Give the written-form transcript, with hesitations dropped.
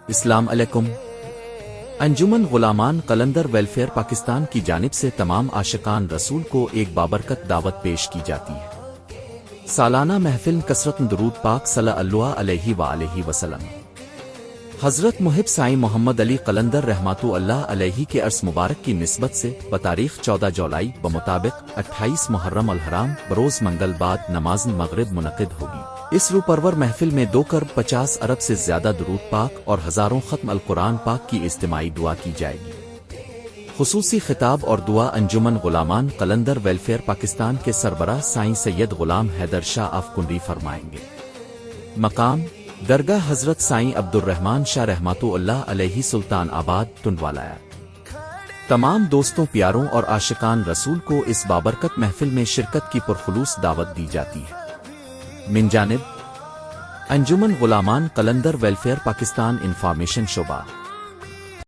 السلام علیکم۔ انجمن غلامان قلندر ویلفیئر پاکستان کی جانب سے تمام عاشقان رسول کو ایک بابرکت دعوت پیش کی جاتی ہے۔ سالانہ محفل کثرت درود پاک صلی اللہ علیہ وآلہ وسلم۔ حضرت محب سائیں محمد علی قلندر رحمۃ اللہ علیہ کے عرس مبارک کی نسبت سے بتاریخ 14 جولائی بمطابق 28 محرم الحرام بروز منگل بعد نماز مغرب منعقد ہوگی۔ اس روپرور محفل میں 2.50 ارب سے زیادہ درود پاک اور ہزاروں ختم القرآن پاک کی اجتماعی دعا کی جائے گی۔ خصوصی خطاب اور دعا انجمن غلامان قلندر ویلفیئر پاکستان کے سربراہ سائیں سید غلام حیدر شاہ آف کنڈی فرمائیں گے۔ مقام درگاہ حضرت سائیں عبد الرحمن شاہ رحمۃ اللہ علیہ سلطان آباد ٹنڈوالایا۔ تمام دوستوں پیاروں اور عاشقان رسول کو اس بابرکت محفل میں شرکت کی پرخلوص دعوت دی جاتی ہے۔ من جانب انجمن غلامان قلندر ویلفیئر پاکستان انفارمیشن شعبہ۔